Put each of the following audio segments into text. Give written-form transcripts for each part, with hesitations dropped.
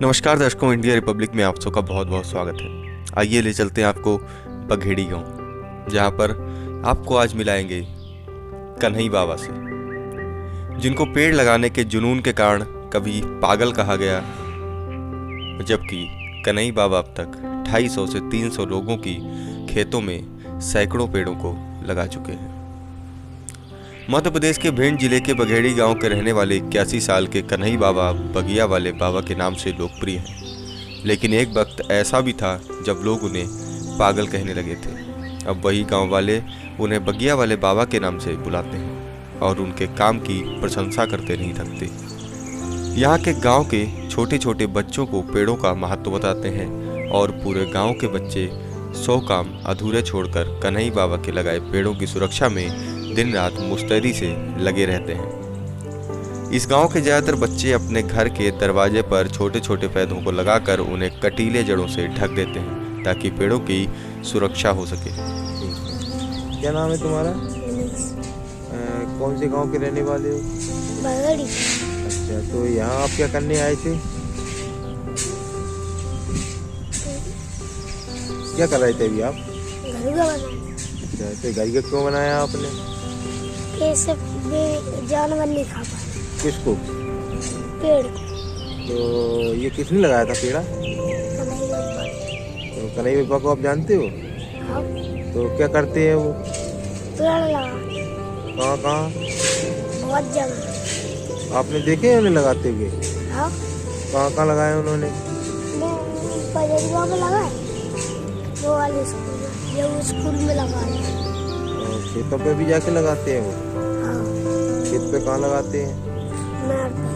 नमस्कार दर्शकों, India Republic में आप सबका बहुत बहुत स्वागत है। आइए ले चलते हैं आपको बघेड़ी गांव, जहां पर आपको आज मिलाएंगे कन्हई बाबा से, जिनको पेड़ लगाने के जुनून के कारण कभी पागल कहा गया, जबकि कन्हई बाबा अब तक 250 से 300 लोगों की खेतों में सैकड़ों पेड़ों को लगा चुके हैं। मध्य प्रदेश के भिंड जिले के बघेड़ी गांव के रहने वाले 81 साल के कन्हई बाबा बगिया वाले बाबा के नाम से लोकप्रिय हैं। लेकिन एक वक्त ऐसा भी था जब लोग उन्हें पागल कहने लगे थे। अब वही गांव वाले उन्हें बगिया वाले बाबा के नाम से बुलाते हैं और उनके काम की प्रशंसा करते नहीं थकते। यहाँ के गांव के छोटे छोटे बच्चों को पेड़ों का महत्व बताते हैं और पूरे गांव के बच्चे 100 काम अधूरे छोड़कर कन्हई बाबा के लगाए पेड़ों की सुरक्षा में दिन रात मुस्तैदी से लगे रहते हैं। इस गांव के ज़्यादातर बच्चे अपने घर के दरवाजे पर छोटे छोटे पौधों को लगाकर उन्हें कटीले जड़ों से ढक देते हैं ताकि पेड़ों की सुरक्षा हो सके। क्या नाम है तुम्हारा? कौन से गांव के रहने वाले हो? बघेड़ी। अच्छा, तो यहाँ आप क्या करने आए थे? क्या कर रहे थे अभी आप? घर का बनाया। अच्छा, तो घर का क्यों बनाया आपने? ये सब जानवर नहीं खा पाए। किसको? पेड़ को। तो ये किसने लगाया था पेड़ा? कन्हई बाबा। तो कन्हई बाबा को आप जानते हो? हाँ। तो क्या करते हैं वो? पेड़ लगा। कहाँ कहाँ? बहुत जगह। आपने देखे हैं उन्हें लगाते हुए? हाँ। कहाँ कहाँ लगाए उन्होंने? बघेड़ी गाँव में लगाए। वो वाले स्कूल में, ये वो स्कूल में लगाए। और खेतों पे भी जाके लगाते हैं वो? हाँ। खेत पे कहाँ लगाते हैं? नार पे।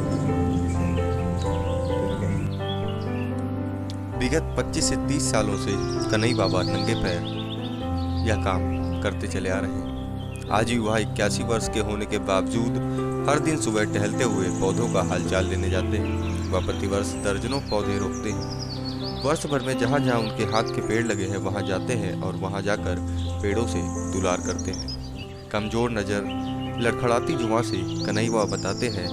विगत 25 से 30 सालों से कन्हई बाबा नंगे पैर यह काम करते चले आ रहे हैं। आज ही वह 81 वर्ष के होने के बावजूद हर दिन सुबह टहलते हुए पौधों का हालचाल लेने जाते हैं। वह प्रतिवर्ष दर्जनों पौधे रोपते हैं। वर्ष भर में जहाँ जहाँ उनके हाथ के पेड़ लगे हैं वहाँ जाते हैं और वहाँ जाकर पेड़ों से दुलार करते हैं। कमजोर नज़र, लड़खड़ाती जुबां से कन्हई बाबा बताते हैं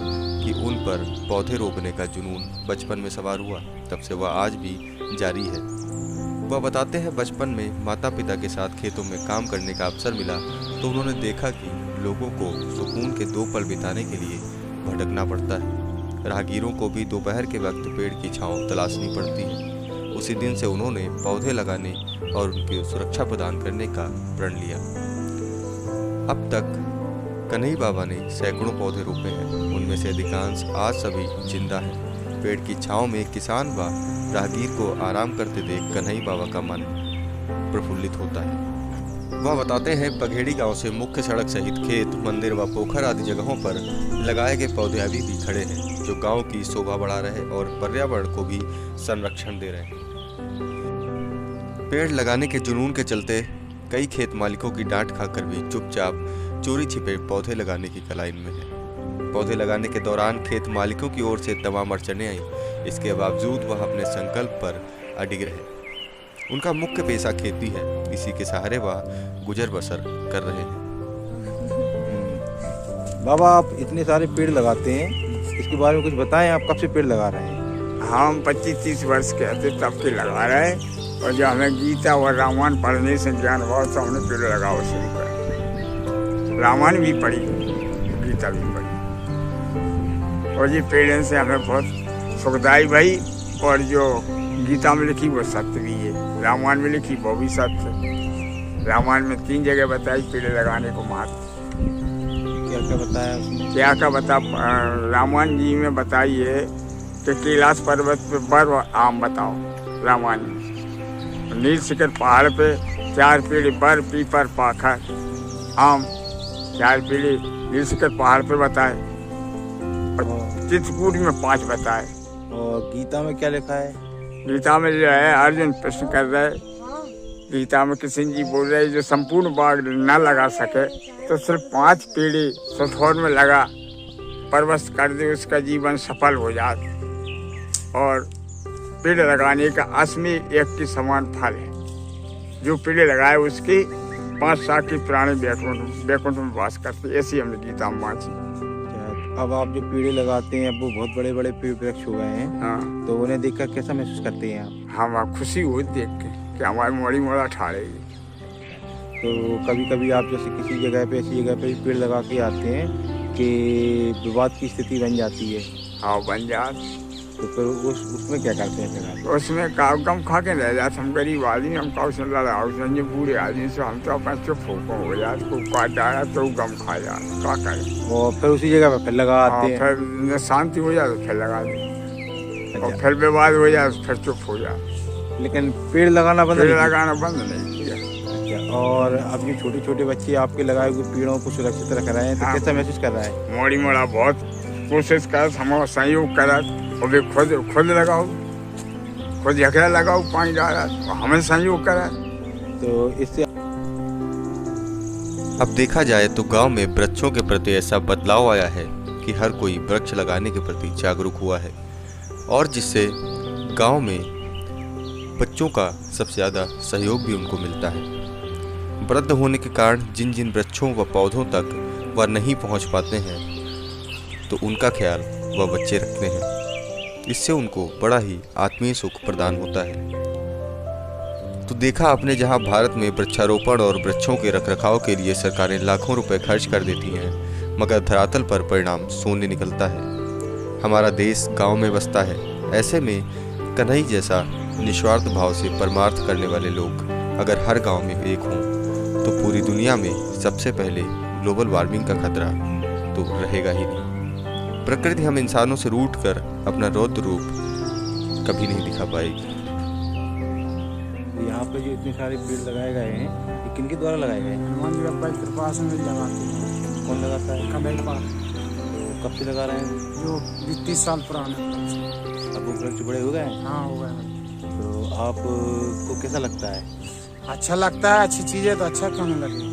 कि उन पर पौधे रोपने का जुनून बचपन में सवार हुआ, तब से वह आज भी जारी है। वह बताते हैं बचपन में माता पिता के साथ खेतों में काम करने का अवसर मिला तो उन्होंने देखा कि लोगों को सुकून के 2 पल बिताने के लिए भटकना पड़ता है। राहगीरों को भी दोपहर के वक्त पेड़ की छांव तलाशनी पड़ती है। उसी दिन से उन्होंने पौधे लगाने और उनकी सुरक्षा प्रदान करने का प्रण लिया। अब तक कन्हई बाबा ने सैकड़ों पौधे रोपे हैं। उनमें से अधिकांश आज सभी जिंदा हैं। पेड़ की छांव में किसान व राहगीर को आराम करते देख कन्हई बाबा का मन प्रफुल्लित होता है। वह बताते हैं बघेड़ी गांव से मुख्य सड़क सहित खेत, मंदिर व पोखर आदि जगहों पर लगाए गए पौधे अभी भी खड़े हैं, जो गांव की शोभा बढ़ा रहे और पर्यावरण को भी संरक्षण दे रहे हैं। पेड़ लगाने के जुनून के चलते कई खेत मालिकों की डांट खाकर भी चुपचाप चोरी छिपे पौधे लगाने की कला इनमें है। पौधे लगाने के दौरान खेत मालिकों की ओर से तमाम अड़चनें आई, इसके बावजूद वह अपने संकल्प पर अडिग रहे। उनका मुख्य पेशा खेती है, इसी के सहारे वह गुजर बसर कर रहे हैं। बाबा, आप इतने सारे पेड़ लगाते हैं, इसके बारे में कुछ बताएं। आप कब से पेड़ लगा रहे हैं? हम 25-30 वर्ष के थे तब के लगा रहे हैं, और जब हमें गीता और रामायण पढ़ने से ज्ञान हुआ तो हमने पेड़ लगाओ शुरू कर। रामायण भी पढ़ी, गीता भी पढ़ी, और ये पेड़ से हमें बहुत सुखदाई भाई। और जो गीता में लिखी वो सत्य भी है, रामायण में लिखी वो भी सत्य। रामायण में 3 जगह बताई पेड़ लगाने को महत्व। क्या क्या बताया उसमें? क्या क्या बता? रामायण जी में बताई है कि कैलाश पर्वत पे बर्फ आम बताओ। रामायण में नील शिखर पहाड़ पे 4 पेड़ बर, पीपर, पाखर, आम, 4 पेड़ नील शिखर पहाड़ पे बताए, और चित्रकूट में 5 बताए। और गीता में क्या लिखा है? गीता में जो है अर्जुन प्रश्न कर रहे, गीता में कृष्ण जी बोल रहे जो संपूर्ण बाग न लगा सके तो सिर्फ 5 पेड़ सथौर में लगा परवश कर दे, उसका जीवन सफल हो जाए। और पेड़ लगाने का असमी एक के समान फल है। जो पेड़ लगाए उसकी 5 साल की प्राणी बैकुंठ में वास करते, ऐसी हमने गीता में वांची। अब आप जो पेड़ लगाते हैं अब वो बहुत बड़े बड़े पेड़ वृक्ष हो गए हैं, हाँ। तो उन्हें उन्हें देखकर कैसा महसूस करते हैं आप? हम खुशी हुई देख के कि हमारी मोड़ी मोड़ा ठाड़ेगी। तो कभी कभी आप जैसे किसी जगह पे ऐसी जगह पे भी पेड़ लगा के आते हैं कि विवाद की स्थिति बन जाती है, हाँ बन जात। तो फिर उसमें क्या करते हैं फिर आप? उसमें गम खा के रह जाते। हम गरीब आदमी, हम काउ से लड़ाओ समझे बूढ़े आदमी से, हम तो अपना चुप हो जाते। को काट डाला तो गम खा जाए, क्या करें। और फिर उसी जगह पे फिर लगा हाँ, आते हैं। फिर शांति हो जाए तो फिर लगा दे, और अच्छा, फिर विवाद हो जाए तो फिर चुप हो जाए। लेकिन पेड़ लगाना बंद पेड़ नहीं किया? लगाना बंद नहीं किया। अच्छा, और अब ये छोटे छोटे बच्चे आपके लगाए हुए पेड़ों को सुरक्षित रख रहे हैं, तो हाँ। कैसा महसूस कर रहा है? मोड़ी मोड़ा बहुत कोशिश कर, हमारा सहयोग करा, और वे खुद लगाओ, खुद जगह लगाओ, पानी डाला, और हमें सहयोग करा। तो इससे अब देखा जाए तो गांव में वृक्षों के प्रति ऐसा बदलाव आया है कि हर कोई वृक्ष लगाने के प्रति जागरूक हुआ है, और जिससे गांव में बच्चों का सबसे ज़्यादा सहयोग भी उनको मिलता है। वृद्ध होने के कारण जिन जिन वृक्षों व पौधों तक वह नहीं पहुंच पाते हैं, तो उनका ख्याल वह बच्चे रखते हैं। इससे उनको बड़ा ही आत्मीय सुख प्रदान होता है। तो देखा आपने, जहां भारत में वृक्षारोपण और वृक्षों के रखरखाव के लिए सरकारें लाखों रुपए खर्च कर देती हैं, मगर धरातल पर परिणाम शून्य निकलता है। हमारा देश गांव में बसता है। ऐसे में कन्हई जैसा निस्वार्थ भाव से परमार्थ करने वाले लोग अगर हर गांव में एक हों, तो पूरी दुनिया में सबसे पहले ग्लोबल वार्मिंग का खतरा तो रहेगा ही नहीं। प्रकृति हम इंसानों से रूठ कर अपना रौद्र रूप कभी नहीं दिखा पाएगी। यहाँ पे जो इतने सारे पेड़ लगाए गए हैं, ये किनके द्वारा लगाए गए हैं? हनुमान जी अब्बा की कृपा से मिल लगाते हैं। कौन लगाता है? कनई पार तो कब से लगा रहे हैं? जो 30 साल पुराने। अब वो वृक्ष बड़े हो गए हैं, हाँ हो गए। तो आपको कैसा लगता है? अच्छा लगता है, अच्छी चीज़ है तो अच्छा क्यों नहीं लगे।